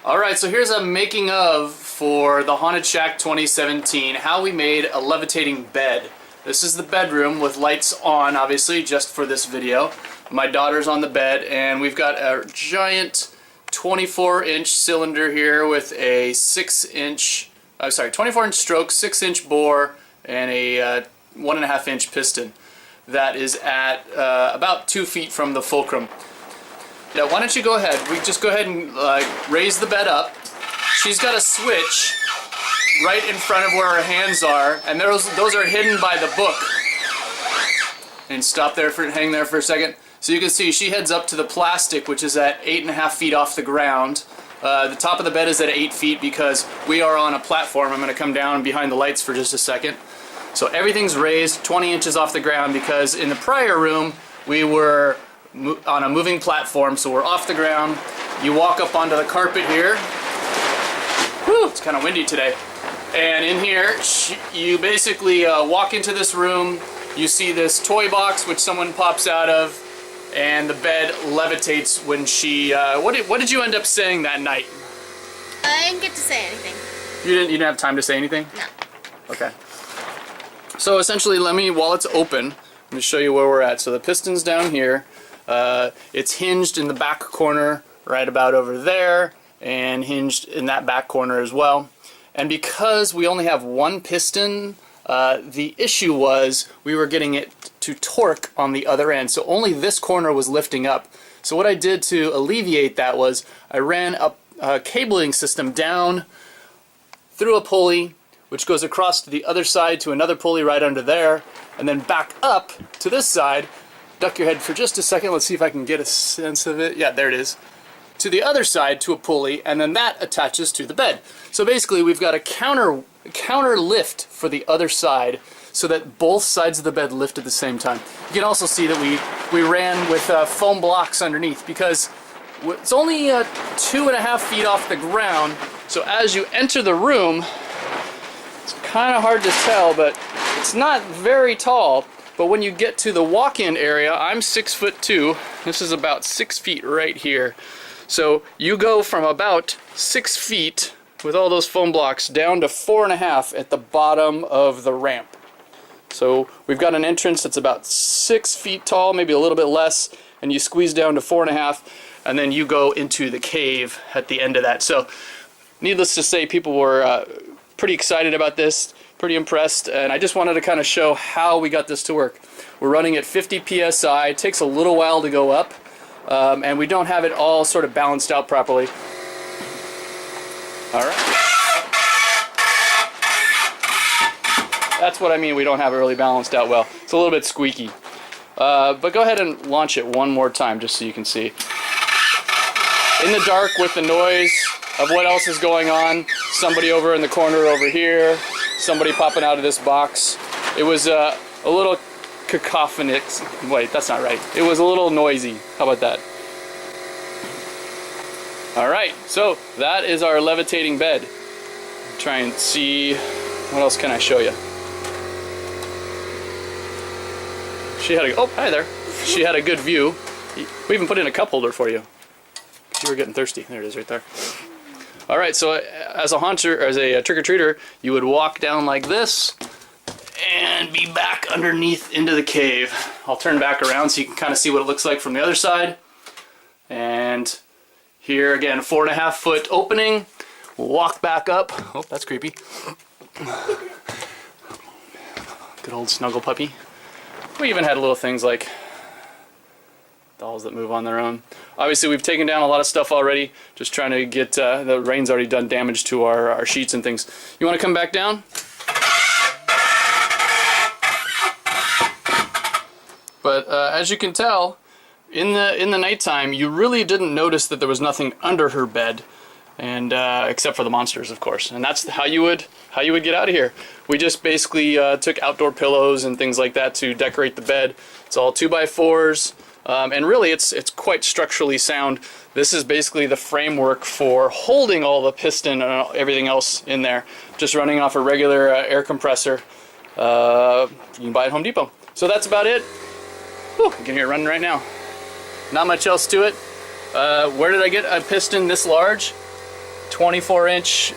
Alright, so here's a making of for the Haunted Shack 2017, how we made a levitating bed. This is the bedroom with lights on, obviously, just for this video. My daughter's on the bed, and we've got a giant 24-inch cylinder here with a 24-inch stroke, 6-inch bore, and a 1.5-inch piston that is at about 2 feet from the fulcrum. Now, why don't you go ahead? We just go ahead and raise the bed up. She's got a switch right in front of where her hands are, and those are hidden by the book. And hang there for a second. So you can see she heads up to the plastic, which is at 8.5 feet off the ground. The top of the bed is at 8 feet because we are on a platform. I'm going to come down behind the lights for just a second. So everything's raised 20 inches off the ground because in the prior room we were on a moving platform, so we're off the ground. You walk up onto the carpet here. Whew, it's kind of windy today. And in here, you basically walk into this room. You see this toy box which someone pops out of, and the bed levitates when she. What did you end up saying that night? I didn't get to say anything. You didn't have time to say anything? No. Okay. So essentially, while it's open, let me show you where we're at. So the piston's down here. It's hinged in the back corner right about over there, and hinged in that back corner as well. And because we only have one piston, the issue was we were getting it to torque on the other end, so only this corner was lifting up. So what I did to alleviate that was I ran a cabling system down through a pulley, which goes across to the other side to another pulley right under there, and then back up to this side. Duck your head for just a second. Let's see if I can get a sense of it. Yeah, there it is. To the other side to a pulley, and then that attaches to the bed. So basically we've got a counter lift for the other side so that both sides of the bed lift at the same time. You can also see that we ran with foam blocks underneath because it's only 2.5 feet off the ground. So as you enter the room, it's kind of hard to tell, but it's not very tall. But when you get to the walk-in area, I'm 6'2". This is about 6 feet right here. So you go from about 6 feet with all those foam blocks down to 4.5 at the bottom of the ramp. So we've got an entrance that's about 6 feet tall, maybe a little bit less, and you squeeze down to 4.5, and then you go into the cave at the end of that. So needless to say, people were pretty excited about this. Pretty impressed, and I just wanted to kind of show how we got this to work. We're running at 50 psi. It takes a little while to go up, and we don't have it all sort of balanced out properly. All right. That's what I mean, we don't have it really balanced out well. It's a little bit squeaky. But go ahead and launch it one more time just so you can see. In the dark with the noise of what else is going on, somebody over in the corner over here, somebody popping out of this box. It was a little cacophonic. Wait, that's not right. It was a little noisy. How about that? Alright, so that is our levitating bed. Try and see, what else can I show you? Oh, hi there. She had a good view. We even put in a cup holder for you. You were getting thirsty. There it is right there. Alright, so as a trick-or-treater, you would walk down like this and be back underneath into the cave. I'll turn back around so you can kind of see what it looks like from the other side. And here again, 4.5 foot opening. We'll walk back up. Oh, that's creepy. Good old snuggle puppy. We even had little things like dolls that move on their own. Obviously we've taken down a lot of stuff already, just trying to get, the rain's already done damage to our sheets and things. You want to come back down? But as you can tell, in the nighttime you really didn't notice that there was nothing under her bed, and except for the monsters, of course. And that's how you would get out of here. We just basically took outdoor pillows and things like that to decorate the bed. It's all 2x4s. And really it's quite structurally sound. This is basically the framework for holding all the piston and everything else in there. Just running off a regular air compressor. You can buy it at Home Depot. So that's about it. Whew, you can hear it running right now. Not much else to it. Where did I get a piston this large? 24-inch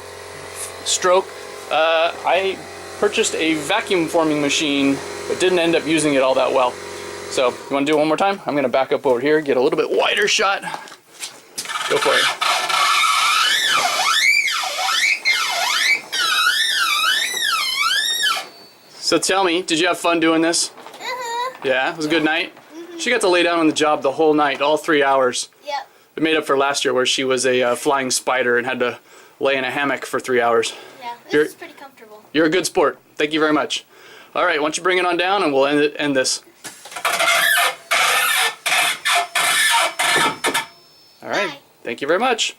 stroke. I purchased a vacuum forming machine, but didn't end up using it all that well. So, you want to do it one more time? I'm going to back up over here, get a little bit wider shot. Go for it. So tell me, did you have fun doing this? Yeah, it was a good night? She got to lay down on the job the whole night, all 3 hours. Yep. It made up for last year where she was a flying spider and had to lay in a hammock for 3 hours. Yeah, this is pretty comfortable. You're a good sport. Thank you very much. All right, why don't you bring it on down and we'll end this. All right, Bye. thank you very much.